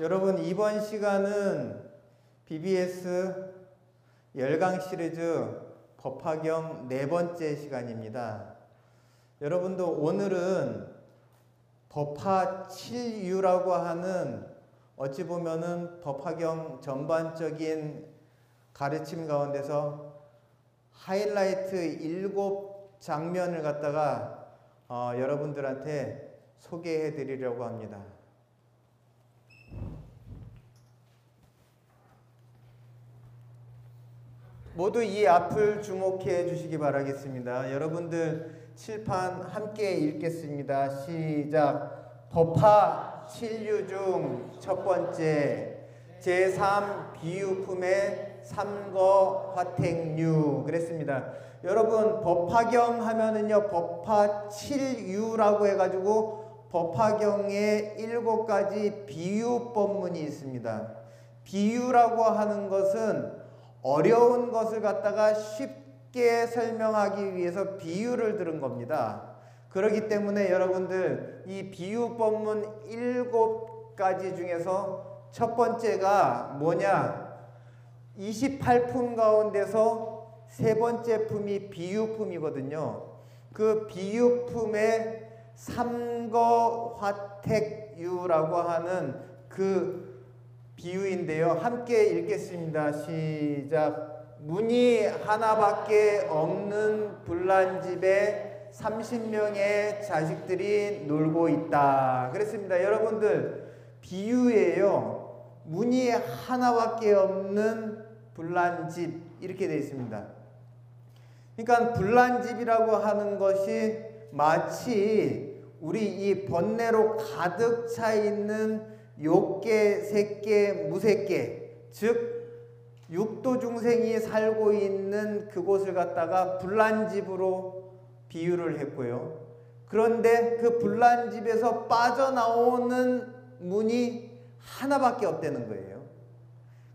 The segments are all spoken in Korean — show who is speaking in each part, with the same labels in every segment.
Speaker 1: 여러분, 이번 시간은 BBS 열강 시리즈 법화경 네 번째 시간입니다. 여러분도 오늘은 법화 7유라고 하는 어찌 보면은 법화경 전반적인 가르침 가운데서 하이라이트 7장면을 갖다가 여러분들한테 소개해 드리려고 합니다. 모두 이 앞을 주목해 주시기 바라겠습니다. 여러분들 칠판 함께 읽겠습니다. 시작. 법화 7유 중 첫 번째 제3 비유품의 삼거 화택류 그랬습니다. 여러분, 법화경 하면은요, 법화 7유라고 해가지고 법화경에 7가지 비유법문이 있습니다. 비유라고 하는 것은 어려운 것을 갖다가 쉽게 설명하기 위해서 비유를 들은 겁니다. 그렇기 때문에 여러분들 이 비유법문 7가지 중에서 첫 번째가 뭐냐? 28품 가운데서 세 번째 품이 비유품이거든요. 그 비유품의 삼거화택유라고 하는 그 비유인데요. 함께 읽겠습니다. 시작. 문이 하나밖에 없는 불난집에 30명의 자식들이 놀고 있다. 그랬습니다. 여러분들, 비유예요. 문이 하나밖에 없는 불난집 이렇게 되어 있습니다. 그러니까 불난집이라고 하는 것이 마치 우리 이 번뇌로 가득 차 있는 욕계, 색계, 무색계, 즉 육도 중생이 살고 있는 그곳을 갖다가 불난집으로 비유를 했고요. 그런데 그 불난집에서 빠져나오는 문이 하나밖에 없다는 거예요.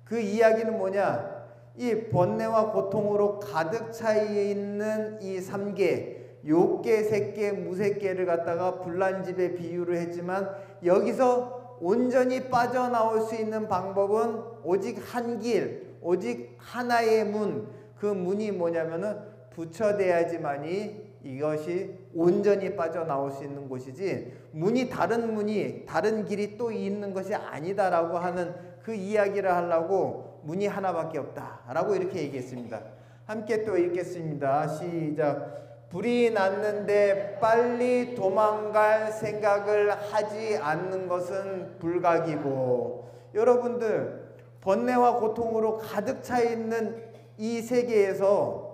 Speaker 1: 그 이야기는 뭐냐? 이 번뇌와 고통으로 가득 차 있는 이 삼계, 욕계, 색계, 무색계를 갖다가 불난집에 비유를 했지만 여기서 온전히 빠져나올 수 있는 방법은 오직 한 길, 오직 하나의 문. 그 문이 뭐냐면은 부처돼야지만이 이것이 온전히 빠져나올 수 있는 곳이지, 문이 다른 길이 또 있는 것이 아니다라고 하는 그 이야기를 하려고 문이 하나밖에 없다라고 이렇게 얘기했습니다. 함께 또 읽겠습니다. 시작. 불이 났는데 빨리 도망갈 생각을 하지 않는 것은 불각이고, 여러분들 번뇌와 고통으로 가득 차 있는 이 세계에서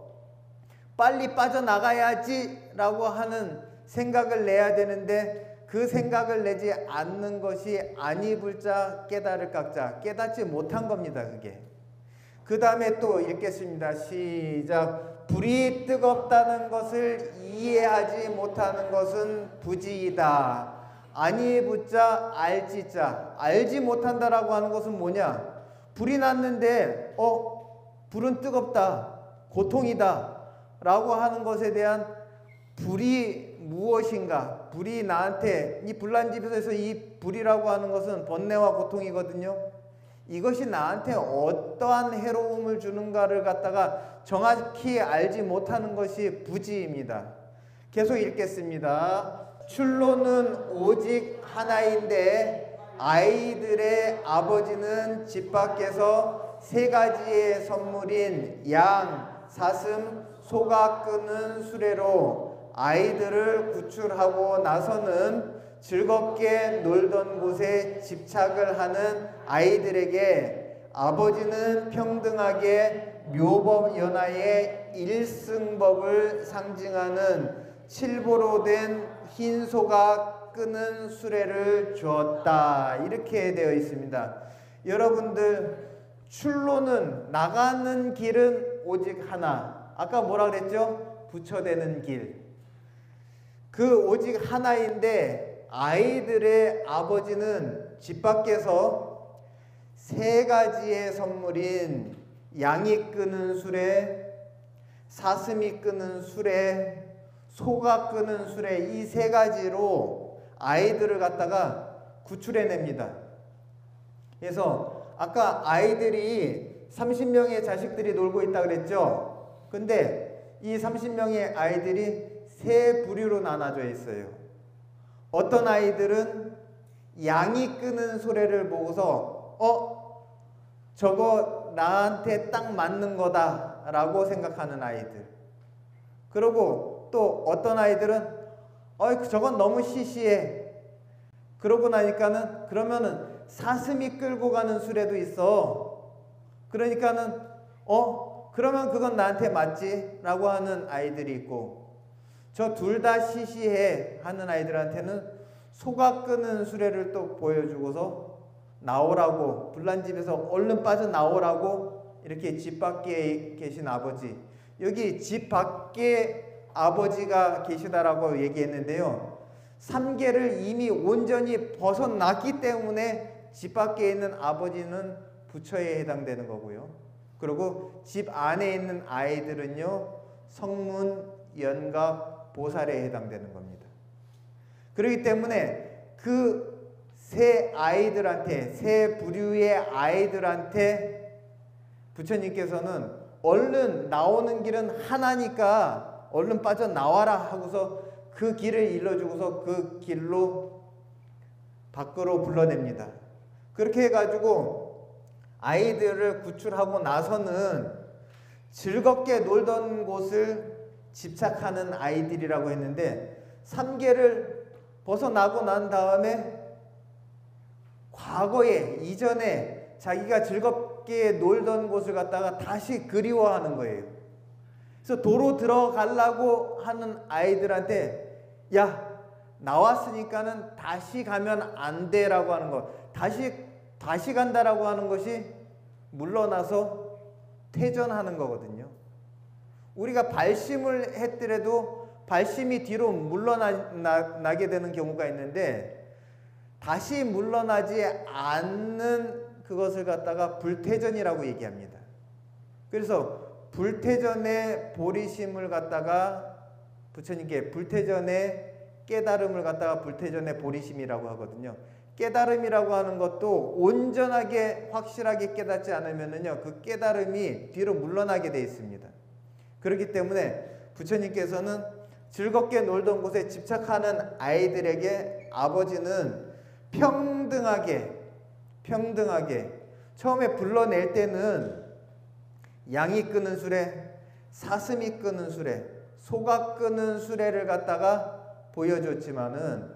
Speaker 1: 빨리 빠져나가야지 라고 하는 생각을 내야 되는데 그 생각을 내지 않는 것이 아니 불자 깨달을 각자, 깨닫지 못한 겁니다. 그게. 그 다음에 또 읽겠습니다. 시작. 불이 뜨겁다는 것을 이해하지 못하는 것은 부지이다. 아니 붙자 알지자. 알지 못한다라고 하는 것은 뭐냐? 불이 났는데 불은 뜨겁다, 고통이다 라고 하는 것에 대한 불이 무엇인가? 불이 나한테, 이 불난집에서 이 불이라고 하는 것은 번뇌와 고통이거든요. 이것이 나한테 어떠한 해로움을 주는가를 갖다가 정확히 알지 못하는 것이 부지입니다. 계속 읽겠습니다. 출로는 오직 하나인데 아이들의 아버지는 집 밖에서 3가지의 선물인 양, 사슴, 소가 끄는 수레로 아이들을 구출하고 나서는 즐겁게 놀던 곳에 집착을 하는 아이들에게 아버지는 평등하게 묘법연화의 일승법을 상징하는 칠보로 된 흰 소가 끄는 수레를 주었다. 이렇게 되어 있습니다. 여러분들, 출로는, 나가는 길은 오직 하나. 아까 뭐라 그랬죠? 부처되는 길. 그 오직 하나인데 아이들의 아버지는 집 밖에서 3가지의 선물인 양이 끄는 수레, 사슴이 끄는 수레, 소가 끄는 수레, 이 3가지로 아이들을 갖다가 구출해냅니다. 그래서 아까 아이들이 30명의 자식들이 놀고 있다 그랬죠. 근데 이 30명의 아이들이 세 부류로 나눠져 있어요. 어떤 아이들은 양이 끄는 소리를 보고서 저거 나한테 딱 맞는 거다 라고 생각하는 아이들. 그리고 또 어떤 아이들은 저건 너무 시시해. 그러고 나니까는 그러면은 사슴이 끌고 가는 수레도 있어. 그러니까는 그러면 그건 나한테 맞지 라고 하는 아이들이 있고, 저 둘 다 시시해 하는 아이들한테는 소가 끄는 수레를 또 보여주고서 나오라고, 불난집에서 얼른 빠져나오라고 이렇게 집 밖에 계신 아버지, 여기 집 밖에 아버지가 계시다라고 얘기했는데요. 3계를 이미 온전히 벗어났기 때문에 집 밖에 있는 아버지는 부처에 해당되는 거고요. 그리고 집 안에 있는 아이들은요, 성문, 연각, 보살에 해당되는 겁니다. 그렇기 때문에 그 세 아이들한테, 세 부류의 아이들한테 부처님께서는 얼른 나오는 길은 하나니까 얼른 빠져나와라 하고서 그 길을 일러주고서 그 길로 밖으로 불러냅니다. 그렇게 해가지고 아이들을 구출하고 나서는 즐겁게 놀던 곳을 집착하는 아이들이라고 했는데, 3계를 벗어나고 난 다음에 과거에, 이전에 자기가 즐겁게 놀던 곳을 갖다가 다시 그리워하는 거예요. 그래서 도로 들어가려고 하는 아이들한테 야, 나왔으니까는 다시 가면 안 돼라고 하는 것, 다시 간다라고 하는 것이 물러나서 퇴전하는 거거든요. 우리가 발심을 했더라도 발심이 뒤로 물러나게 되는 경우가 있는데, 다시 물러나지 않는 그것을 갖다가 불퇴전이라고 얘기합니다. 그래서 불퇴전의 보리심을 갖다가 부처님께 불퇴전의 깨달음을 갖다가 불퇴전의 보리심이라고 하거든요. 깨달음이라고 하는 것도 온전하게 확실하게 깨닫지 않으면은요, 그 깨달음이 뒤로 물러나게 되어 있습니다. 그렇기 때문에 부처님께서는 즐겁게 놀던 곳에 집착하는 아이들에게 아버지는 평등하게 처음에 불러낼 때는 양이 끄는 수레, 사슴이 끄는 수레, 소가 끄는 수레를 갖다가 보여줬지만은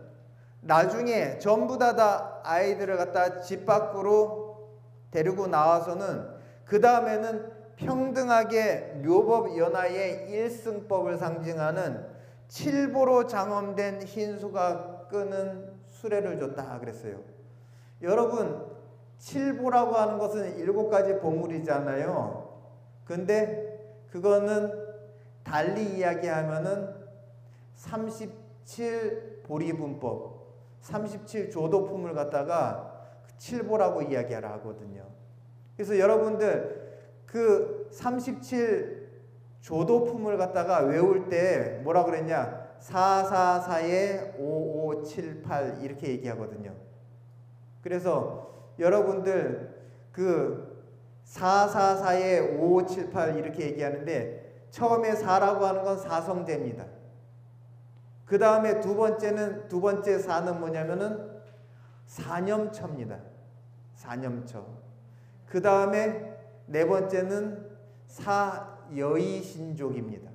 Speaker 1: 나중에 전부 다 아이들을 갖다 집 밖으로 데리고 나와서는 그 다음에는 평등하게 묘법연화의 일승법을 상징하는 칠보로 장엄된 흰소가 끄는 수레를 줬다 그랬어요. 여러분, 칠보라고 하는 것은 7가지 보물이잖아요. 근데 그거는 달리 이야기하면은 37보리분법, 37조도품을 갖다가 칠보라고 이야기하라 하거든요. 그래서 여러분들 그 37조도품을 갖다가 외울 때 뭐라 그랬냐? 444에 5578 이렇게 얘기하거든요. 그래서 여러분들 그 444에 5578 이렇게 얘기하는데, 처음에 4라고 하는 건 사성제입니다. 그 다음에 두 번째 4는 뭐냐면은 사념처입니다. 사념처. 그 다음에 네 번째는 사여의신족입니다.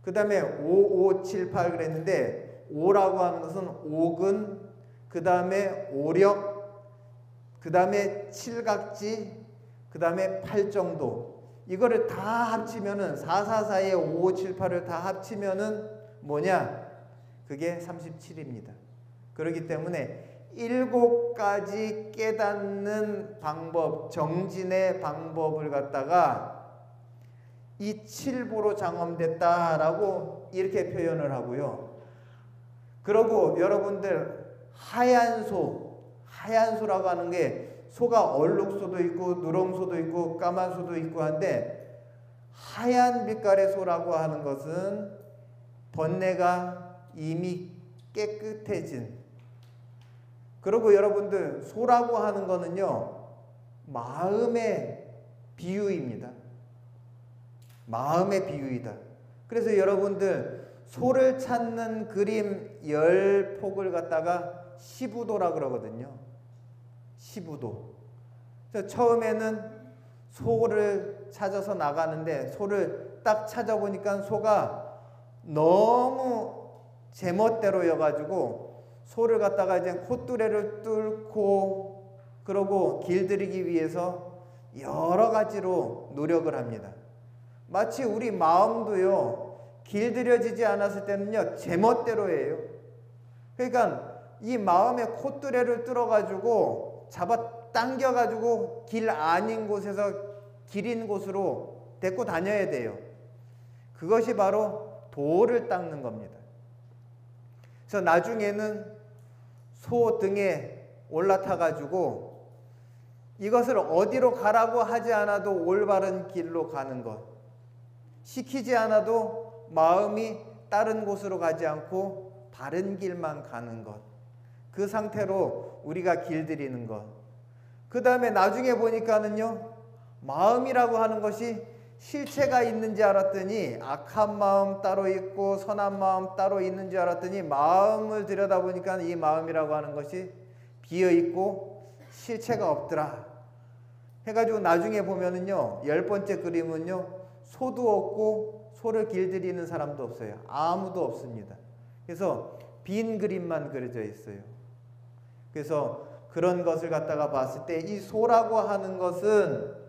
Speaker 1: 그 다음에 5578 그랬는데, 5라고 하는 것은 옥은, 그 다음에 오력, 그 다음에 칠각지, 그 다음에 팔정도. 이거를 다 합치면은 444에 5578을 다 합치면은 뭐냐? 그게 37입니다. 그렇기 때문에 7가지 깨닫는 방법, 정진의 방법을 갖다가 이 칠보로 장엄됐다라고 이렇게 표현을 하고요. 그리고 여러분들 하얀소라고 하는 게, 소가 얼룩소도 있고 누렁소도 있고 까만소도 있고 한데, 하얀 빛깔의 소라고 하는 것은 번뇌가 이미 깨끗해진, 그리고 여러분들 소라고 하는 거는요, 마음의 비유입니다. 마음의 비유이다. 그래서 여러분들 소를 찾는 그림 10폭을 갖다가 시부도라 그러거든요. 시부도. 그래서 처음에는 소를 찾아서 나가는데 소를 딱 찾아보니까 소가 너무 제멋대로여가지고 소를 갖다가 이제 콧뚜레를 뚫고 그러고 길들이기 위해서 여러 가지로 노력을 합니다. 마치 우리 마음도요, 길들여지지 않았을 때는요, 제멋대로예요. 그러니까 이 마음의 콧뚜레를 뚫어가지고 잡아 당겨가지고 길 아닌 곳에서 길인 곳으로 데리고 다녀야 돼요. 그것이 바로 돌을 닦는 겁니다. 그래서 나중에는 소 등에 올라타가지고 이것을 어디로 가라고 하지 않아도 올바른 길로 가는 것, 시키지 않아도 마음이 다른 곳으로 가지 않고 바른 길만 가는 것, 그 상태로 우리가 길들이는 것. 그 다음에 나중에 보니까는요, 마음이라고 하는 것이 실체가 있는지 알았더니 악한 마음 따로 있고 선한 마음 따로 있는지 알았더니 마음을 들여다보니까 이 마음이라고 하는 것이 비어있고 실체가 없더라 해가지고 나중에 보면은요, 10번째 그림은요, 소도 없고 소를 길들이는 사람도 없어요. 아무도 없습니다. 그래서 빈 그림만 그려져 있어요. 그래서 그런 것을 갖다가 봤을 때 이 소라고 하는 것은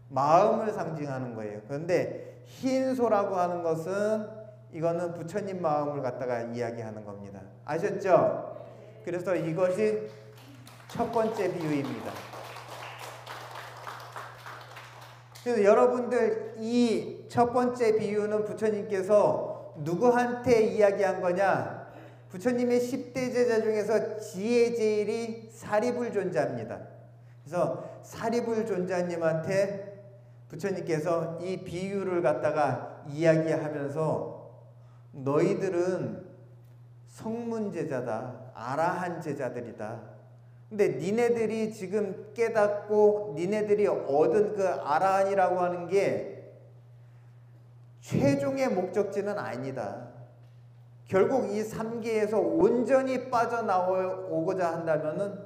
Speaker 1: 마음을 상징하는 거예요. 그런데 흰 소라고 하는 것은 이거는 부처님 마음을 갖다가 이야기하는 겁니다. 아셨죠? 그래서 이것이 첫 번째 비유입니다. 그래서 여러분들 이 첫 번째 비유는 부처님께서 누구한테 이야기한 거냐? 부처님의 10대 제자 중에서 지혜제일이 사리불존자입니다. 그래서 사리불존자님한테 부처님께서 이 비유를 갖다가 이야기하면서 너희들은 성문제자다, 아라한 제자들이다. 근데 니네들이 지금 깨닫고 니네들이 얻은 그 아라한이라고 하는 게 최종의 목적지는 아니다. 결국 이 삼계에서 온전히 빠져나오고자 한다면은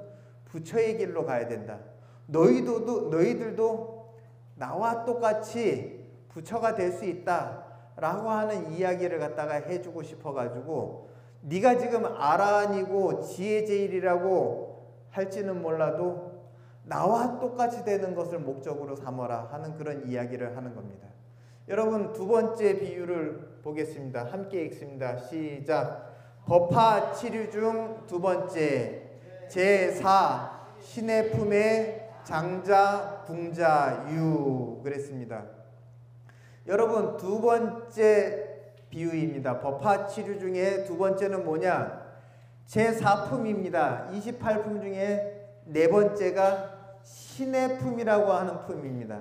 Speaker 1: 부처의 길로 가야 된다. 너희들도 나와 똑같이 부처가 될 수 있다 라고 하는 이야기를 갖다가 해주고 싶어가지고 네가 지금 아라한이고 지혜제일이라고 할지는 몰라도 나와 똑같이 되는 것을 목적으로 삼아라 하는 그런 이야기를 하는 겁니다. 여러분, 두 번째 비유를 보겠습니다. 함께 읽습니다. 시작. 법화 치류 중 두 번째, 제4 신의 품의 장자 궁자 유 그랬습니다. 여러분, 두 번째 비유입니다. 법화 치류 중에 두 번째는 뭐냐? 제4품입니다. 28품 중에 네 번째가 신의 품이라고 하는 품입니다.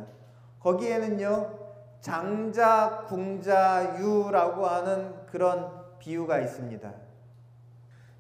Speaker 1: 거기에는요, 장자 궁자 유라고 하는 그런 비유가 있습니다.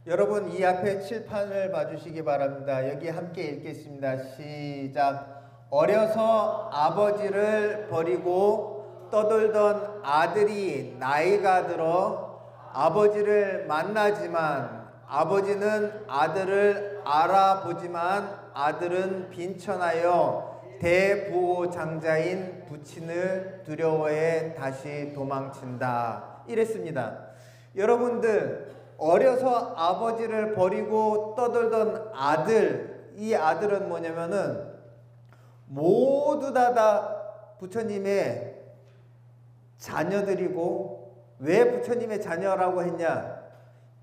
Speaker 1: 여러분, 이 앞에 칠판을 봐주시기 바랍니다. 여기 함께 읽겠습니다. 시작. 어려서 아버지를 버리고 떠돌던 아들이 나이가 들어 아버지를 만나지만 아버지는 아들을 알아보지만 아들은 빈천하여 대보호장자인 부친을 두려워해 다시 도망친다. 이랬습니다. 여러분들, 어려서 아버지를 버리고 떠돌던 아들, 이 아들은 뭐냐면은 모두 다 부처님의 자녀들이고, 왜 부처님의 자녀라고 했냐?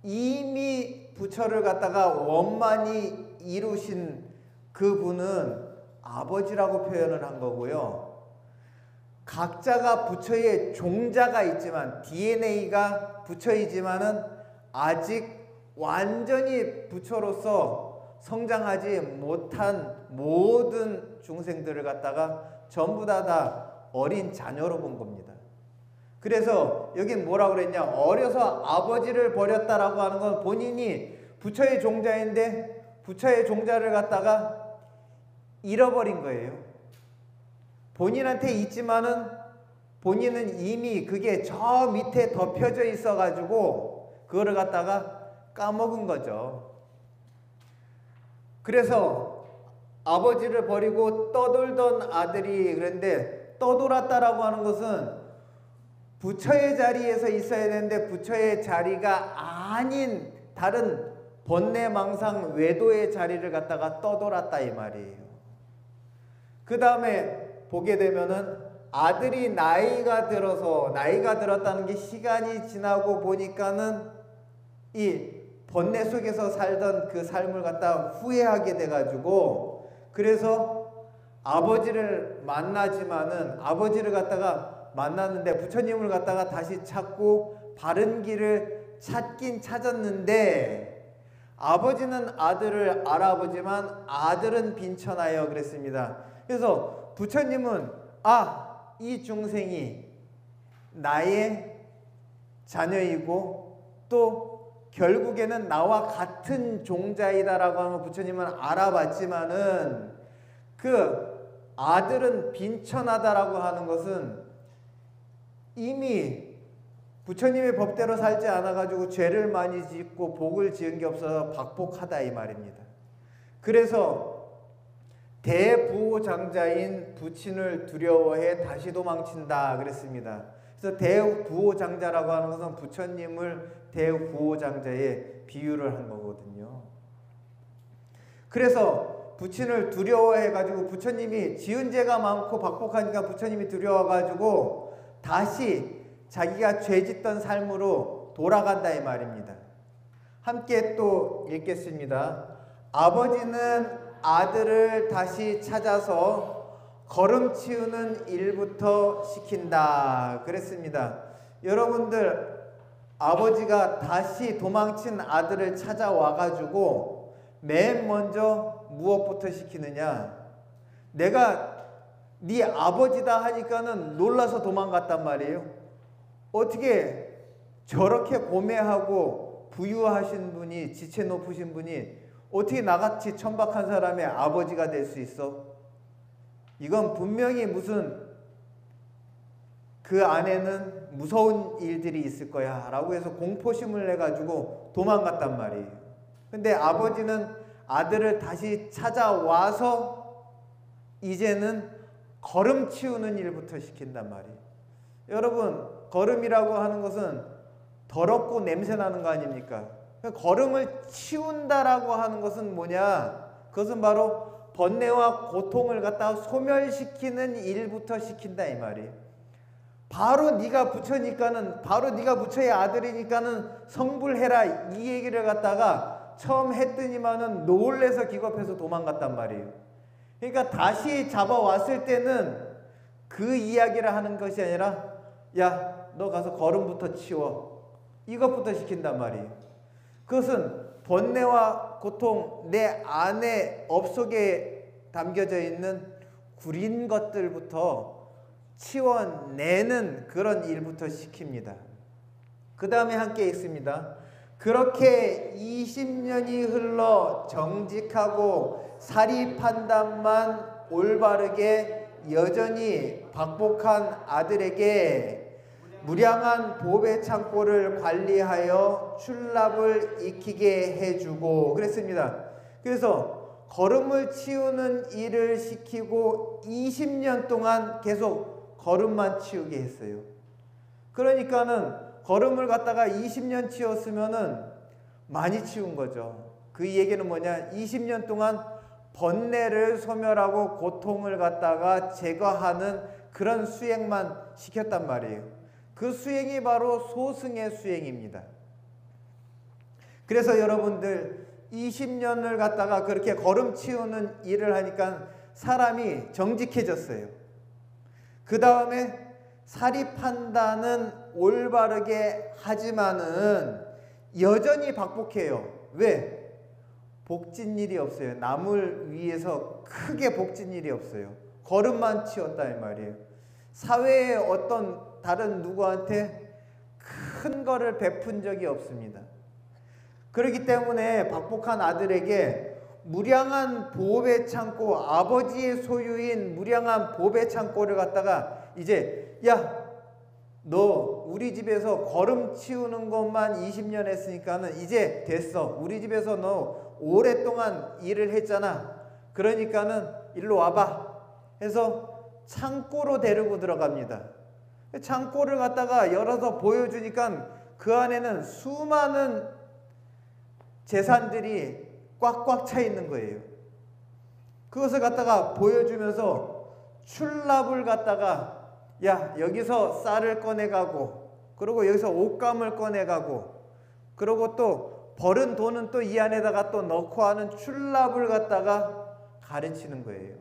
Speaker 1: 이미 부처를 갖다가 원만히 이루신 그분은 아버지라고 표현을 한 거고요. 각자가 부처의 종자가 있지만 DNA가 부처이지만은 아직 완전히 부처로서 성장하지 못한 모든 중생들을 갖다가 전부 다 어린 자녀로 본 겁니다. 그래서 여긴 뭐라고 그랬냐? 어려서 아버지를 버렸다라고 하는 건 본인이 부처의 종자인데 부처의 종자를 갖다가 잃어버린 거예요. 본인한테 있지만은 본인은 이미 그게 저 밑에 덮여져 있어가지고 그거를 갖다가 까먹은 거죠. 그래서 아버지를 버리고 떠돌던 아들이, 그런데 떠돌았다라고 하는 것은 부처의 자리에서 있어야 되는데 부처의 자리가 아닌 다른 번뇌망상 외도의 자리를 갖다가 떠돌았다 이 말이에요. 그 다음에 보게 되면은 아들이 나이가 들었다는 게 시간이 지나고 보니까는 이 번뇌 속에서 살던 그 삶을 갖다 후회하게 돼가지고, 그래서 아버지를 만나지만은 아버지를 갖다가 만났는데 부처님을 갖다가 다시 찾고 바른 길을 찾긴 찾았는데 아버지는 아들을 알아보지만 아들은 빈천하여 그랬습니다. 그래서 부처님은 이 중생이 나의 자녀이고 또 결국에는 나와 같은 종자이다라고 하는 부처님은 알아봤지만은 그 아들은 빈천하다라고 하는 것은 이미 부처님의 법대로 살지 않아가지고 죄를 많이 짓고 복을 지은 게 없어서 박복하다 이 말입니다. 그래서 대부호장자인 부친을 두려워해 다시 도망친다 그랬습니다. 그래서 대부호장자라고 하는 것은 부처님을 대부호장자에 비유를 한 거거든요. 그래서 부친을 두려워해 가지고 부처님이 지은 죄가 많고 박복하니까 부처님이 두려워가지고 다시 자기가 죄짓던 삶으로 돌아간다 이 말입니다. 함께 또 읽겠습니다. 아버지는 아들을 다시 찾아서 걸음 치우는 일부터 시킨다 그랬습니다. 여러분들, 아버지가 다시 도망친 아들을 찾아와 가지고 맨 먼저 무엇부터 시키느냐? 내가 네 아버지다 하니까는 놀라서 도망갔단 말이에요. 어떻게 저렇게 고매하고 부유하신 분이, 지체 높으신 분이 어떻게 나같이 천박한 사람의 아버지가 될 수 있어? 이건 분명히 무슨 그 안에는 무서운 일들이 있을 거야 라고 해서 공포심을 내가지고 도망갔단 말이에요. 근데 아버지는 아들을 다시 찾아와서 이제는 걸음 치우는 일부터 시킨단 말이에요. 여러분, 걸음이라고 하는 것은 더럽고 냄새나는 거 아닙니까? 걸음을 치운다라고 하는 것은 뭐냐? 그것은 바로 번뇌와 고통을 갖다가 소멸시키는 일부터 시킨다 이 말이에요. 바로 네가 부처니까는, 바로 네가 부처의 아들이니까는 성불해라 이 얘기를 갖다가 처음 했더니만은 놀래서 기겁해서 도망갔단 말이에요. 그러니까 다시 잡아왔을 때는 그 이야기를 하는 것이 아니라 야, 너 가서 걸음부터 치워, 이것부터 시킨단 말이에요. 그것은 번뇌와 고통, 내 안에 업속에 담겨져 있는 구린 것들부터 치워내는 그런 일부터 시킵니다. 그 다음에 함께 읽습니다. 그렇게 20년이 흘러 정직하고 사리 판단만 올바르게 여전히 박복한 아들에게 무량한 보배 창고를 관리하여 출납을 익히게 해주고 그랬습니다. 그래서 걸음을 치우는 일을 시키고 20년 동안 계속 걸음만 치우게 했어요. 그러니까는 걸음을 갖다가 20년 치웠으면은 많이 치운 거죠. 그 얘기는 뭐냐? 20년 동안 번뇌를 소멸하고 고통을 갖다가 제거하는 그런 수행만 시켰단 말이에요. 그 수행이 바로 소승의 수행입니다. 그래서 여러분들 20년을 갖다가 그렇게 걸음 치우는 일을 하니까 사람이 정직해졌어요. 그 다음에 사리 판단은 올바르게 하지만은 여전히 박복해요. 왜? 복진 일이 없어요. 남을 위해서 크게 복진 일이 없어요. 걸음만 치웠다 이 말이에요. 사회에 어떤 다른 누구한테 큰 거를 베푼 적이 없습니다. 그렇기 때문에 박복한 아들에게 무량한 보배 창고, 아버지의 소유인 무량한 보배 창고를 갖다가 이제 야, 너 우리 집에서 거름 치우는 것만 20년 했으니까는 이제 됐어. 우리 집에서 너 오랫동안 일을 했잖아. 그러니까는 일로 와봐 해서 창고로 데리고 들어갑니다. 창고를 갖다가 열어서 보여주니까 그 안에는 수많은 재산들이 꽉꽉 차 있는 거예요. 그것을 갖다가 보여주면서 출납을 갖다가 야, 여기서 쌀을 꺼내가고, 그리고 여기서 옷감을 꺼내가고, 그리고 또 벌은 돈은 또 이 안에다가 또 넣고 하는 출납을 갖다가 가르치는 거예요.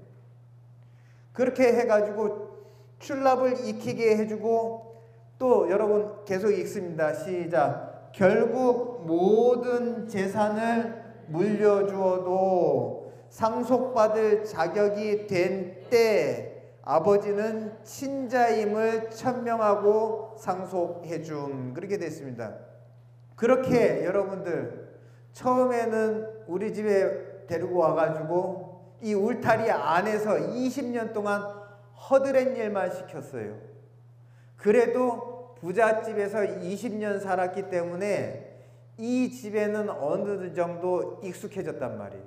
Speaker 1: 그렇게 해가지고 출납을 익히게 해주고, 또 여러분 계속 읽습니다. 시작. 결국 모든 재산을 물려주어도 상속받을 자격이 된 때 아버지는 친자임을 천명하고 상속해 줌. 그렇게 됐습니다. 그렇게 여러분들 처음에는 우리 집에 데리고 와가지고 이 울타리 안에서 20년 동안 허드렛 일만 시켰어요. 그래도 부잣집에서 20년 살았기 때문에 이 집에는 어느 정도 익숙해졌단 말이에요.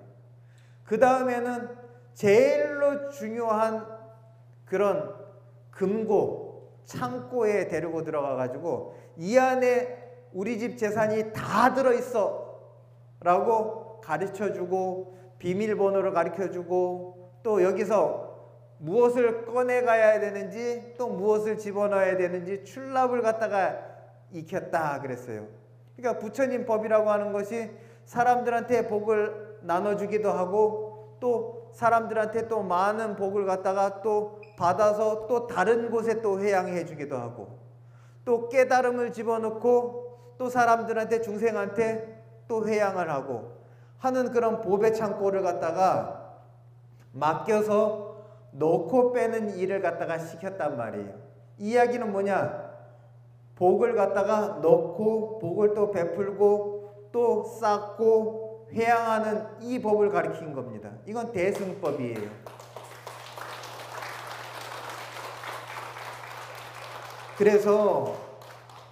Speaker 1: 그 다음에는 제일로 중요한 그런 금고, 창고에 데리고 들어가 가지고 이 안에 우리 집 재산이 다 들어있어 라고 가르쳐주고, 비밀번호를 가르쳐주고, 또 여기서 무엇을 꺼내가야 되는지, 또 무엇을 집어넣어야 되는지 출납을 갖다가 익혔다 그랬어요. 그러니까 부처님 법이라고 하는 것이 사람들한테 복을 나눠주기도 하고, 또 사람들한테 또 많은 복을 갖다가 또 받아서 또 다른 곳에 또 회양해 주기도 하고, 또 깨달음을 집어넣고 또 사람들한테, 중생한테 또 회양을 하고 하는 그런 보배 창고를 갖다가 맡겨서 넣고 빼는 일을 갖다가 시켰단 말이에요. 이 이야기는 뭐냐? 복을 갖다가 넣고 복을 또 베풀고 또 쌓고 회양하는 이 법을 가리킨 겁니다. 이건 대승법이에요. 그래서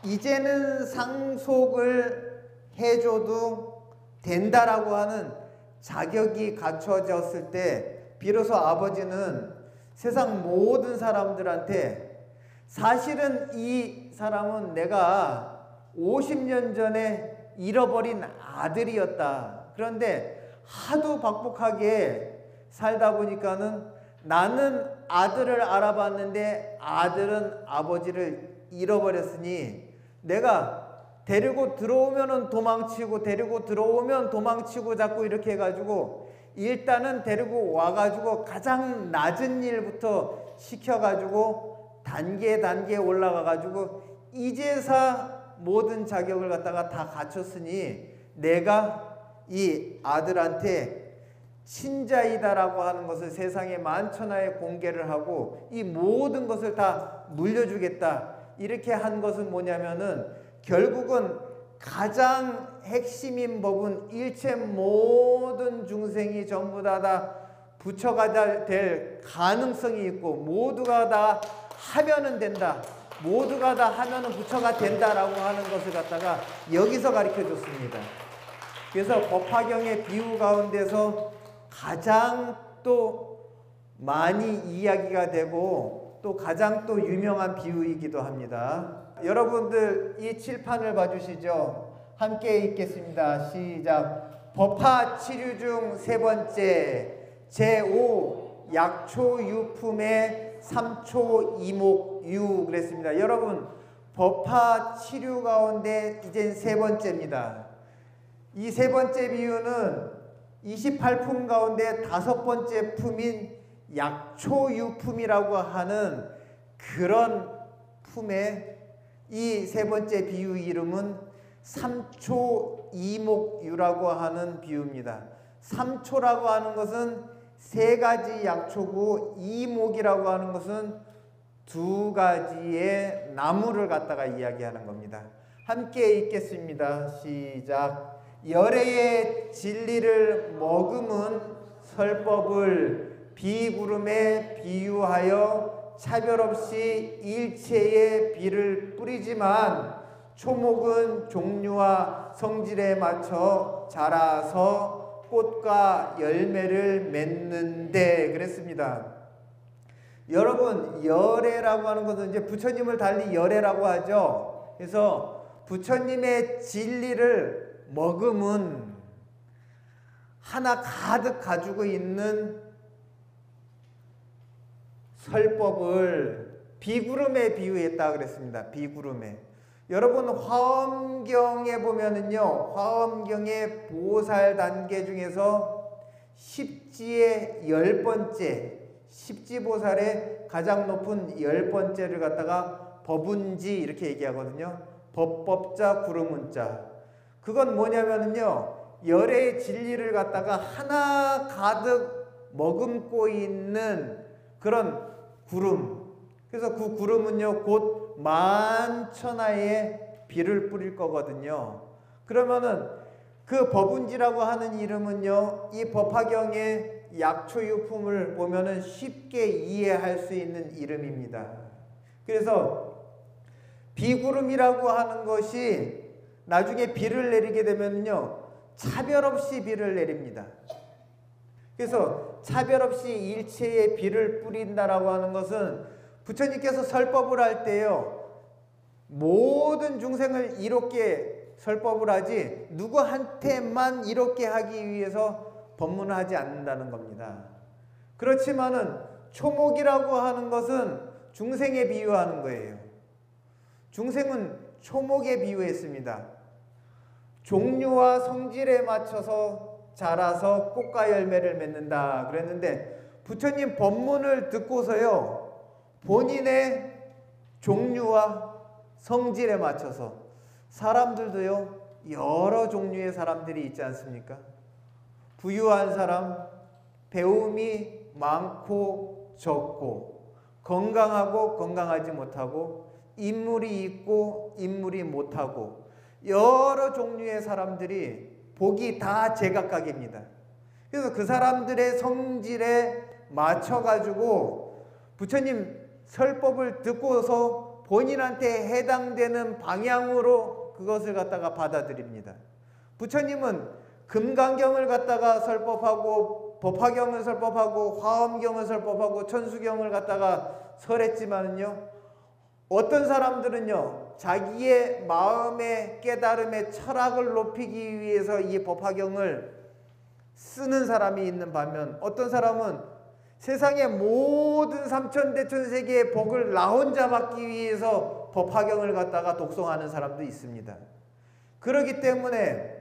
Speaker 1: 이제는 상속을 해줘도 된다라고 하는 자격이 갖춰졌을 때 비로소 아버지는 세상 모든 사람들한테 사실은 이 사람은 내가 50년 전에 잃어버린 아들이었다. 그런데 하도 박복하게 살다 보니까는 나는 아들을 알아봤는데 아들은 아버지를 잃어버렸으니 내가 데리고 들어오면은 도망치고 데리고 들어오면 도망치고 자꾸 이렇게 해가지고 일단은 데리고 와가지고 가장 낮은 일부터 시켜가지고 단계 올라가가지고 이제서 모든 자격을 갖다가 다 갖췄으니 내가 이 아들한테 친자이다라고 하는 것을 세상에 만천하에 공개를 하고 이 모든 것을 다 물려주겠다. 이렇게 한 것은 뭐냐면은 결국은 가장 핵심인 법은 일체 모든 중생이 전부 다 부처가 될 가능성이 있고 모두가 다 하면은 된다. 모두가 다 하면은 부처가 된다라고 하는 것을 갖다가 여기서 가르쳐 줬습니다. 그래서 법화경의 비유 가운데서 가장 또 많이 이야기가 되고 또 가장 또 유명한 비유이기도 합니다. 여러분들 이 칠판을 봐주시죠. 함께 읽겠습니다. 시작. 법화 치류 중 세 번째 제5 약초유품의 3초 이목유 그랬습니다. 여러분 법화 치류 가운데 이젠 세 번째입니다. 이 세 번째 비유는 28품 가운데 다섯 번째 품인 약초유품이라고 하는 그런 품의 이 세 번째 비유 이름은 삼초이목유라고 하는 비유입니다. 삼초라고 하는 것은 세 가지 약초고 이목이라고 하는 것은 두 가지의 나무를 갖다가 이야기하는 겁니다. 함께 읽겠습니다. 시작. 열애의 진리를 머금은 설법을 비구름에 비유하여 차별 없이 일체의 비를 뿌리지만 초목은 종류와 성질에 맞춰 자라서 꽃과 열매를 맺는데 그랬습니다. 여러분, 열애라고 하는 것은 이제 부처님을 달리 열애라고 하죠. 그래서 부처님의 진리를 머금은 하나 가득 가지고 있는 설법을 비구름에 비유했다 그랬습니다. 비구름에. 여러분, 화엄경에 보면은요, 화엄경의 보살 단계 중에서 십지의 10번째, 십지보살의 가장 높은 10번째를 갖다가 법운지 이렇게 얘기하거든요. 법법자 구름운자. 그건 뭐냐면은요, 열애의 진리를 갖다가 하나 가득 머금고 있는 그런 구름. 그래서 그 구름은요, 곧 만천하에 비를 뿌릴 거거든요. 그러면은 그 법운지라고 하는 이름은요, 이 법화경의 약초유품을 보면은 쉽게 이해할 수 있는 이름입니다. 그래서 비구름이라고 하는 것이 나중에 비를 내리게 되면요, 차별 없이 비를 내립니다. 그래서 차별 없이 일체의 비를 뿌린다라고 하는 것은 부처님께서 설법을 할 때요, 모든 중생을 이롭게 설법을 하지 누구한테만 이롭게 하기 위해서 법문을 하지 않는다는 겁니다. 그렇지만은 초목이라고 하는 것은 중생에 비유하는 거예요. 중생은 초목에 비유했습니다. 종류와 성질에 맞춰서 자라서 꽃과 열매를 맺는다 그랬는데, 부처님 법문을 듣고서요, 본인의 종류와 성질에 맞춰서, 사람들도요 여러 종류의 사람들이 있지 않습니까? 부유한 사람, 배움이 많고 적고, 건강하고 건강하지 못하고, 인물이 있고 인물이 못하고, 여러 종류의 사람들이 복이 다 제각각입니다. 그래서 그 사람들의 성질에 맞춰가지고 부처님 설법을 듣고서 본인한테 해당되는 방향으로 그것을 갖다가 받아들입니다. 부처님은 금강경을 갖다가 설법하고, 법화경을 설법하고, 화엄경을 설법하고, 천수경을 갖다가 설했지만은요, 어떤 사람들은요, 자기의 마음의 깨달음의 철학을 높이기 위해서 이 법화경을 쓰는 사람이 있는 반면, 어떤 사람은 세상의 모든 삼천대천세계의 복을 나 혼자 받기 위해서 법화경을 갖다가 독송하는 사람도 있습니다. 그렇기 때문에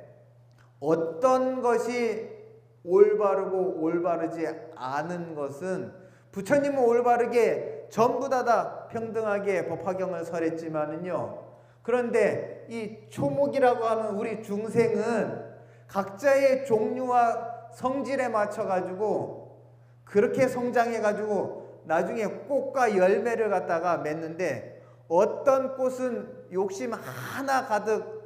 Speaker 1: 어떤 것이 올바르고 올바르지 않은 것은, 부처님은 올바르게 전부 다 평등하게 법화경을 설했지만은요, 그런데 이 초목이라고 하는 우리 중생은 각자의 종류와 성질에 맞춰 가지고 그렇게 성장해 가지고 나중에 꽃과 열매를 갖다가 맺는데, 어떤 꽃은 욕심 하나 가득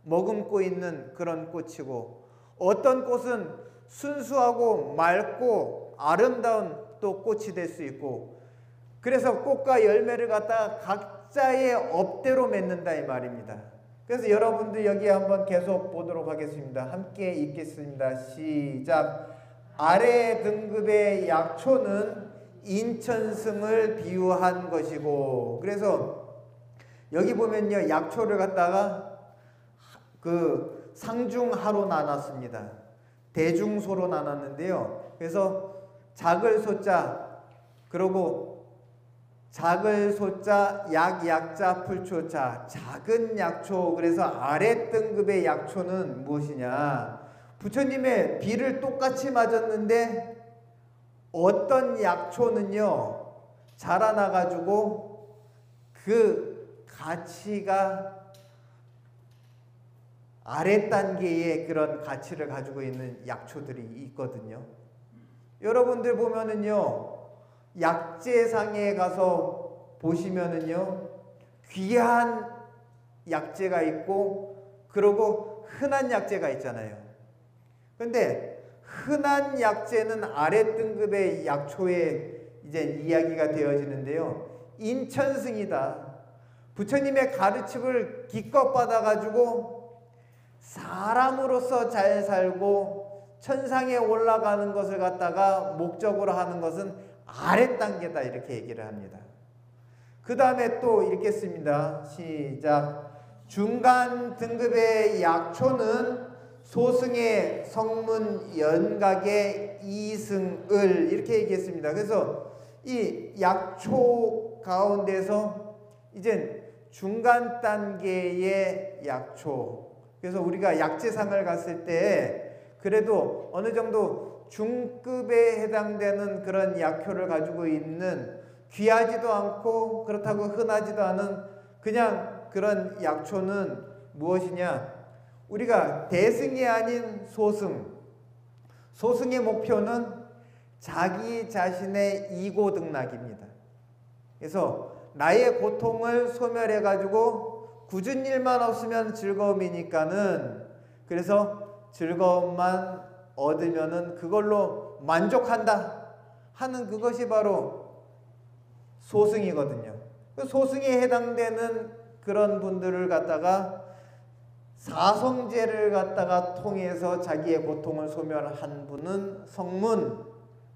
Speaker 1: 머금고 있는 그런 꽃이고, 어떤 꽃은 순수하고 맑고 아름다운 또 꽃이 될 수 있고, 그래서 꽃과 열매를 갖다가 각자의 업대로 맺는다 이 말입니다. 그래서 여러분들 여기 한번 계속 보도록 하겠습니다. 함께 읽겠습니다. 시작. 아래 등급의 약초는 인천승을 비유한 것이고, 그래서 여기 보면요, 약초를 갖다가 그 상중하로 나눴습니다. 대중소로 나눴는데요. 그래서 작을 소자, 그리고 작을 소자, 약자, 풀초자, 작은 약초. 그래서 아래 등급의 약초는 무엇이냐? 부처님의 비를 똑같이 맞았는데 어떤 약초는요, 자라나가지고 그 가치가 아래 단계의 그런 가치를 가지고 있는 약초들이 있거든요. 여러분들 보면은요, 약재상에 가서 보시면은요, 귀한 약재가 있고, 그리고 흔한 약재가 있잖아요. 근데 흔한 약재는 아래 등급의 약초에 이제 이야기가 되어지는데요. 인천승이다. 부처님의 가르침을 기껏 받아가지고 사람으로서 잘 살고 천상에 올라가는 것을 갖다가 목적으로 하는 것은 아래 단계다, 이렇게 얘기를 합니다. 그 다음에 또 읽겠습니다. 시작. 중간 등급의 약초는 소승의 성문 연각의 이승을, 이렇게 얘기했습니다. 그래서 이 약초 가운데서 이제 중간 단계의 약초, 그래서 우리가 약재상을 갔을 때 그래도 어느 정도 중급에 해당되는 그런 약효를 가지고 있는, 귀하지도 않고 그렇다고 흔하지도 않은 그냥 그런 약초는 무엇이냐? 우리가 대승이 아닌 소승. 소승의 목표는 자기 자신의 이고등락입니다. 그래서 나의 고통을 소멸해 가지고 굳은 일만 없으면 즐거움이니까는, 그래서 즐거움만 얻으면은 그걸로 만족한다 하는 그것이 바로 소승이거든요. 소승에 해당되는 그런 분들을 갖다가 사성제를 갖다가 통해서 자기의 고통을 소멸한 분은 성문,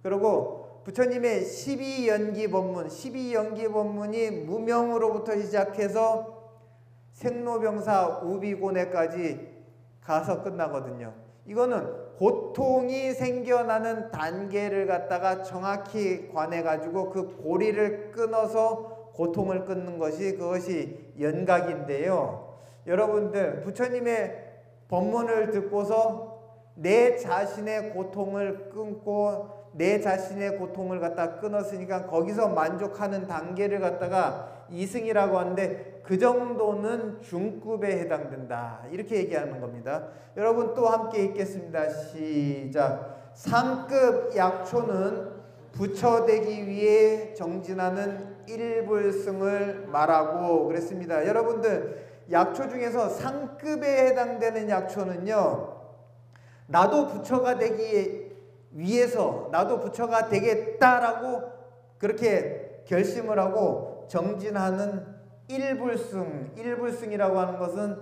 Speaker 1: 그리고 부처님의 12연기 법문, 12연기 법문이 무명으로부터 시작해서 생로병사 우비고뇌까지 가서 끝나거든요. 이거는 고통이 생겨나는 단계를 갖다가 정확히 관해가지고 그 고리를 끊어서 고통을 끊는 것이, 그것이 연각인데요. 여러분들 부처님의 법문을 듣고서 내 자신의 고통을 끊고 내 자신의 고통을 갖다 끊었으니까 거기서 만족하는 단계를 갖다가 이승이라고 하는데, 그 정도는 중급에 해당된다, 이렇게 얘기하는 겁니다. 여러분 또 함께 읽겠습니다. 시작. 상급 약초는 부처되기 위해 정진하는 일불승을 말하고 그랬습니다. 여러분들 약초 중에서 상급에 해당되는 약초는요, 나도 부처가 되기 위해서, 나도 부처가 되겠다라고 그렇게 결심을 하고 정진하는 일불승. 일불승이라고 하는 것은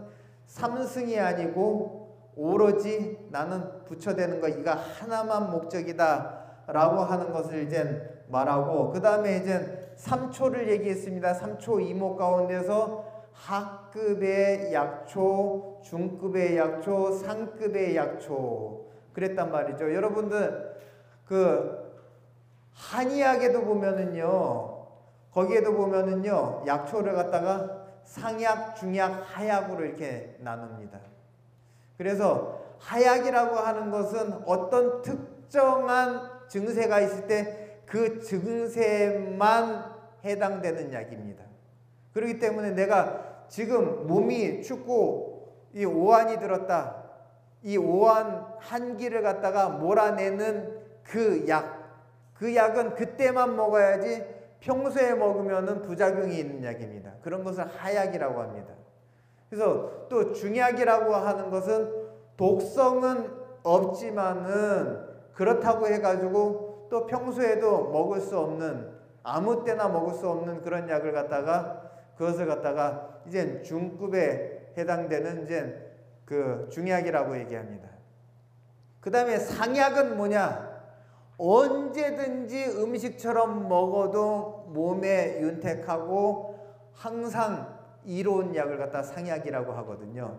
Speaker 1: 삼승이 아니고 오로지 나는 부처 되는 거, 이가 하나만 목적이다 라고 하는 것을 이제 말하고, 그 다음에 이제 3초를 얘기했습니다. 3초 이목 가운데서 하급의 약초, 중급의 약초, 상급의 약초 그랬단 말이죠. 여러분들 그 한의학에도 보면은요, 거기에도 보면은요, 약초를 갖다가 상약, 중약, 하약으로 이렇게 나눕니다. 그래서 하약이라고 하는 것은 어떤 특정한 증세가 있을 때 그 증세만 해당되는 약입니다. 그렇기 때문에 내가 지금 몸이 춥고 이 오한이 들었다, 이 오한 한기를 갖다가 몰아내는 그 약은 그때만 먹어야지 평소에 먹으면은 부작용이 있는 약입니다. 그런 것을 하약이라고 합니다. 그래서 또 중약이라고 하는 것은 독성은 없지만은 그렇다고 해가지고 또 평소에도 먹을 수 없는, 아무 때나 먹을 수 없는 그런 약을 갖다가, 그것을 갖다가 이제 중급에 해당되는 이제 그 중약이라고 얘기합니다. 그 다음에 상약은 뭐냐? 언제든지 음식처럼 먹어도 몸에 윤택하고 항상 이로운 약을 갖다 상약이라고 하거든요.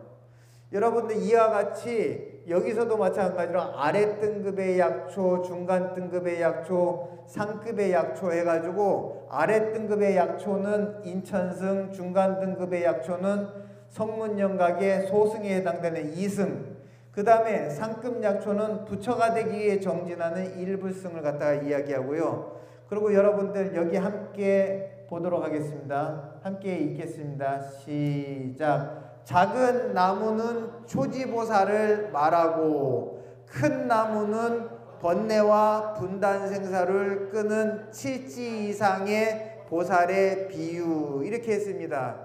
Speaker 1: 여러분들 이와 같이 여기서도 마찬가지로 아래 등급의 약초, 중간 등급의 약초, 상급의 약초 해가지고 아래 등급의 약초는 인천승, 중간 등급의 약초는 성문연각의 소승에 해당되는 이승, 그 다음에 상급 약초는 부처가 되기 위해 정진하는 일불승을 갖다가 이야기하고요. 그리고 여러분들 여기 함께 보도록 하겠습니다. 함께 읽겠습니다. 시작. 작은 나무는 초지보살을 말하고 큰 나무는 번뇌와 분단생사를 끄는 칠지 이상의 보살의 비유, 이렇게 했습니다.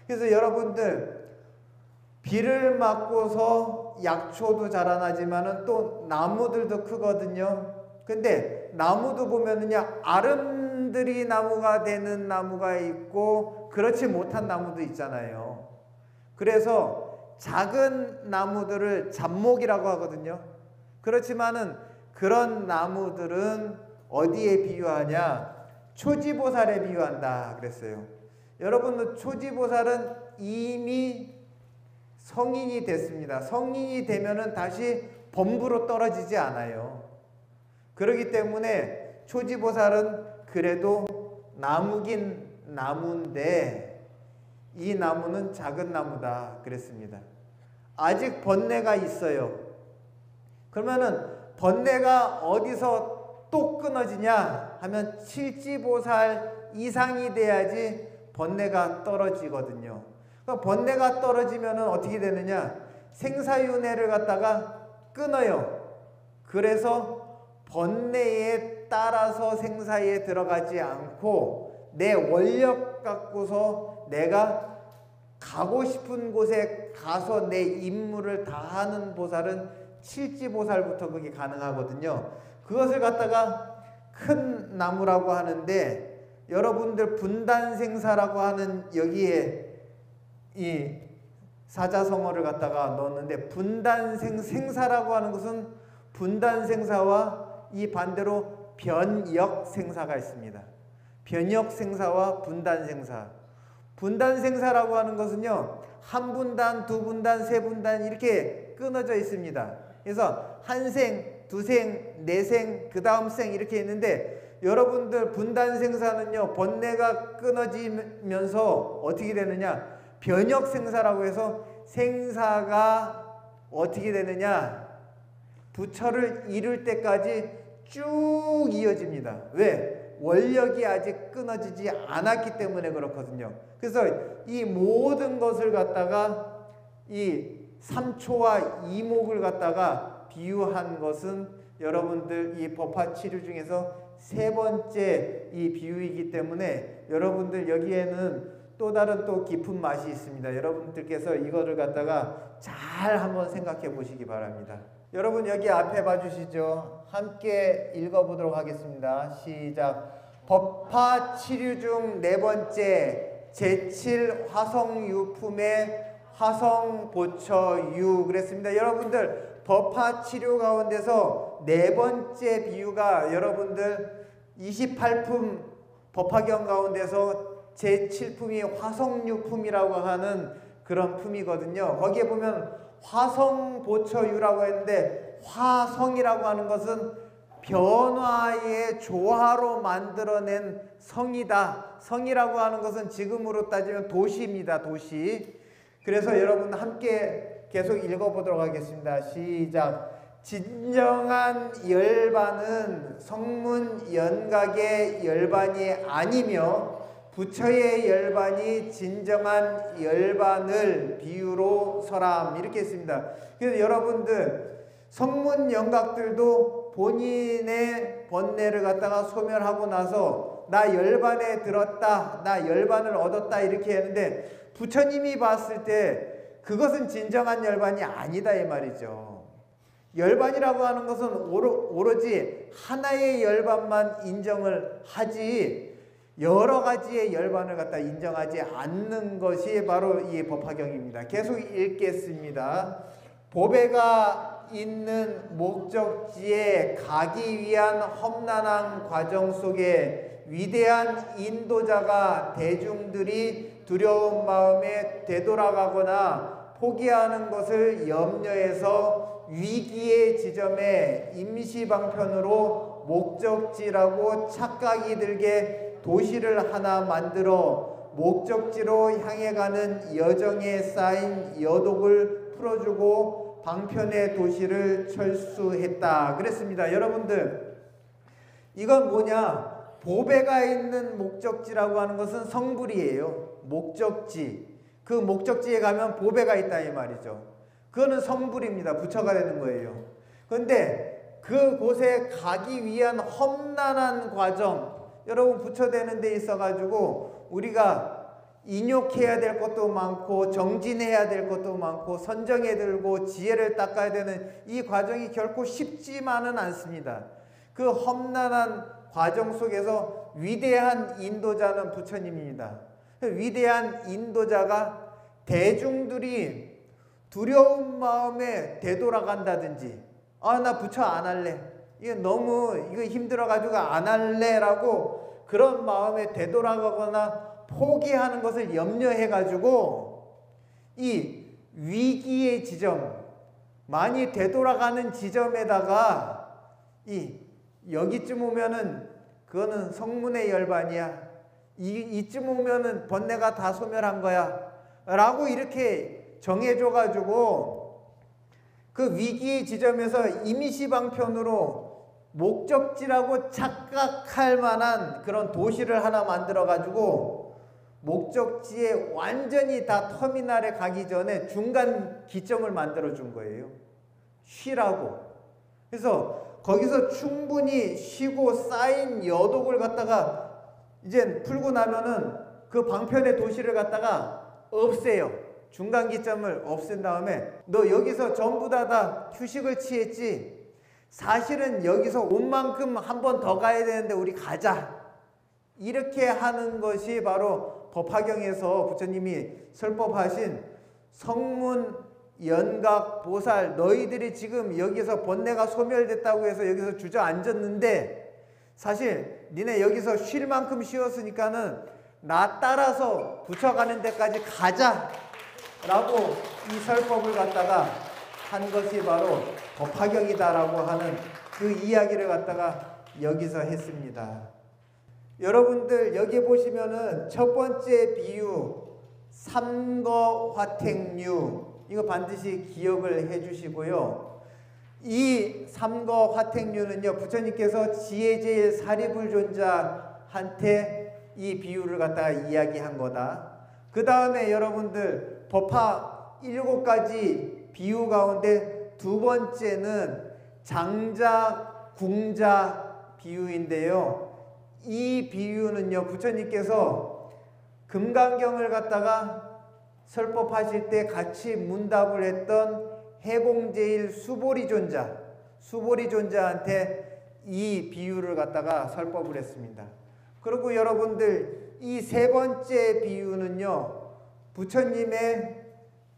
Speaker 1: 그래서 여러분들 비를 맞고서 약초도 자라나지만은 또 나무들도 크거든요. 근데 나무도 보면은요, 아름드리 나무가 되는 나무가 있고 그렇지 못한 나무도 있잖아요. 그래서 작은 나무들을 잡목이라고 하거든요. 그렇지만은 그런 나무들은 어디에 비유하냐? 초지보살에 비유한다 그랬어요. 여러분, 초지보살은 이미 성인이 됐습니다. 성인이 되면은 다시 범부로 떨어지지 않아요. 그렇기 때문에 초지보살은 그래도 나무긴 나무인데 이 나무는 작은 나무다 그랬습니다. 아직 번뇌가 있어요. 그러면은 번뇌가 어디서 또 끊어지냐 하면 칠지보살 이상이 돼야지 번뇌가 떨어지거든요. 그러니까 번뇌가 떨어지면은 어떻게 되느냐? 생사윤회를 갖다가 끊어요. 그래서 번뇌에 따라서 생사에 들어가지 않고 내 원력 갖고서 내가 가고 싶은 곳에 가서 내 임무를 다하는 보살은 칠지보살부터 그게 가능하거든요. 그것을 갖다가 큰 나무라고 하는데, 여러분들 분단생사라고 하는 여기에 이 사자성어를 갖다가 넣었는데, 분단생사라고 하는 것은 분단생사와 이 반대로 변역생사가 있습니다. 변역생사와 분단생사. 분단생사라고 하는 것은요, 한 분단, 두 분단, 세 분단 이렇게 끊어져 있습니다. 그래서 한 생, 두 생, 네 생, 그 다음 생 이렇게 있는데, 여러분들 분단생사는요, 번뇌가 끊어지면서 어떻게 되느냐? 변역생사라고 해서 생사가 어떻게 되느냐? 부처를 이룰 때까지 쭉 이어집니다. 왜? 원력이 아직 끊어지지 않았기 때문에 그렇거든요. 그래서 이 모든 것을 갖다가 이 삼초와 이목을 갖다가 비유한 것은 여러분들 이 법화치료 중에서 세 번째 이 비유이기 때문에 여러분들 여기에는 또 다른 또 깊은 맛이 있습니다. 여러분들께서 이거를 갖다가 잘 한번 생각해 보시기 바랍니다. 여러분 여기 앞에 봐주시죠. 함께 읽어보도록 하겠습니다. 시작. 법화치류 중 네 번째 제7 화성유품의 화성보처유 그랬습니다. 여러분들 법화치료 가운데서 네 번째 비유가 여러분들 28품 법화경 가운데서 제7품이 화성유품이라고 하는 그런 품이거든요. 거기에 보면 화성보처유라고 했는데, 화성이라고 하는 것은 변화의 조화로 만들어낸 성이다. 성이라고 하는 것은 지금으로 따지면 도시입니다. 도시. 그래서 여러분 함께 계속 읽어보도록 하겠습니다. 시작. 진정한 열반은 성문 연각의 열반이 아니며 부처의 열반이 진정한 열반을 비유로 설함. 이렇게 했습니다. 그래서 여러분들 성문 연각들도 본인의 번뇌를 갖다가 소멸하고 나서 나 열반에 들었다, 나 열반을 얻었다 이렇게 했는데, 부처님이 봤을 때 그것은 진정한 열반이 아니다 이 말이죠. 열반이라고 하는 것은 오로지 하나의 열반만 인정을 하지 여러 가지의 열반을 갖다 인정하지 않는 것이 바로 이 법화경입니다. 계속 읽겠습니다. 보배가 있는 목적지에 가기 위한 험난한 과정 속에 위대한 인도자가 대중들이 두려운 마음에 되돌아가거나 포기하는 것을 염려해서 위기의 지점에 임시방편으로 목적지라고 착각이 들게 도시를 하나 만들어 목적지로 향해 가는 여정에 쌓인 여독을 풀어주고 방편의 도시를 철수했다 그랬습니다. 여러분들 이건 뭐냐? 보배가 있는 목적지라고 하는 것은 성불이에요. 목적지. 그 목적지에 가면 보배가 있다 이 말이죠. 그거는 성불입니다. 부처가 되는 거예요. 그런데 그곳에 가기 위한 험난한 과정, 여러분 부처 되는 데 있어 가지고 우리가 인욕해야 될 것도 많고 정진해야 될 것도 많고 선정해 들고 지혜를 닦아야 되는 이 과정이 결코 쉽지만은 않습니다. 그 험난한 과정 속에서 위대한 인도자는 부처님입니다. 위대한 인도자가 대중들이 두려운 마음에 되돌아간다든지 나 부처 안 할래, 이거 너무 힘들어가지고 안 할래라고 그런 마음에 되돌아가거나 포기하는 것을 염려해가지고 이 위기의 지점, 많이 되돌아가는 지점에다가 여기쯤 오면은 그거는 성문의 열반이야, 이쯤 오면은 번뇌가 다 소멸한 거야 라고 이렇게 정해줘가지고 그 위기의 지점에서 임시방편으로 목적지라고 착각할 만한 그런 도시를 하나 만들어가지고 목적지에 완전히 다 터미널에 가기 전에 중간 기점을 만들어 준 거예요. 쉬라고. 그래서 거기서 충분히 쉬고 쌓인 여독을 갖다가 이제 풀고 나면은 그 방편의 도시를 갖다가 없애요. 중간 기점을 없앤 다음에 너 여기서 전부 다 휴식을 취했지? 사실은 여기서 온 만큼 한 번 더 가야 되는데 우리 가자. 이렇게 하는 것이 바로 법화경에서 부처님이 설법하신 성문, 연각, 보살, 너희들이 지금 여기서 번뇌가 소멸됐다고 해서 여기서 주저앉았는데 사실 니네 여기서 쉴 만큼 쉬었으니까는 나 따라서 부처 가는 데까지 가자 라고 이 설법을 갖다가 한 것이 바로 법화경이다라고 하는 그 이야기를 갖다가 여기서 했습니다. 여러분들 여기 보시면은 첫 번째 비유 삼거화택류, 이거 반드시 기억을 해 주시고요. 이 삼거화택류는요, 부처님께서 지혜제일 사리불존자한테 이 비유를 갖다가 이야기한 거다. 그 다음에 여러분들 법화 7가지 비유 가운데 두 번째는 장자 궁자 비유인데요. 이 비유는요, 부처님께서 금강경을 갖다가 설법하실 때 같이 문답을 했던 해공제일 수보리존자한테 이 비유를 갖다가 설법을 했습니다. 그리고 여러분들 이 세 번째 비유는요, 부처님의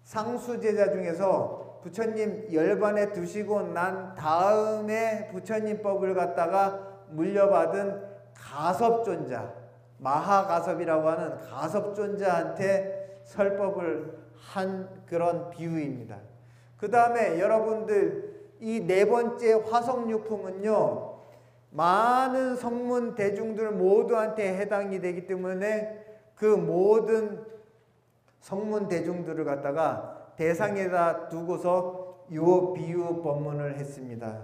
Speaker 1: 상수제자 중에서 부처님 열반에 두시고 난 다음에 부처님 법을 갖다가 물려받은 가섭존자, 마하가섭이라고 하는 가섭존자한테 설법을 한 그런 비유입니다. 그 다음에 여러분들 이 네 번째 화성유품은요, 많은 성문 대중들 모두한테 해당이 되기 때문에 그 모든 성문 대중들을 갖다가 대상에다 두고서 요 비유 법문을 했습니다.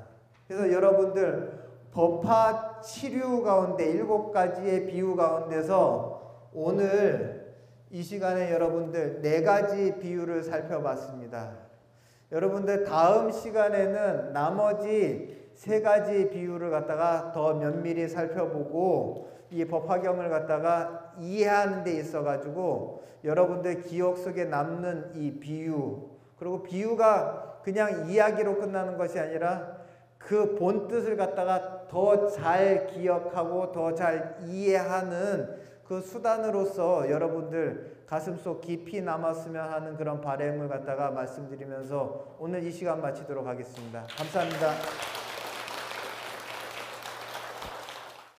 Speaker 1: 그래서 여러분들 법화 7류 가운데 7가지의 비유 가운데서 오늘 이 시간에 여러분들 4가지 비유를 살펴봤습니다. 여러분들 다음 시간에는 나머지 3가지 비유를 갖다가 더 면밀히 살펴보고 이 법화경을 갖다가 이해하는 데 있어 가지고 여러분들 기억 속에 남는 이 비유, 그리고 비유가 그냥 이야기로 끝나는 것이 아니라 그 본뜻을 갖다가 더 잘 기억하고 더 잘 이해하는 그 수단으로서 여러분들 가슴속 깊이 남았으면 하는 그런 바람을 갖다가 말씀드리면서 오늘 이 시간 마치도록 하겠습니다. 감사합니다.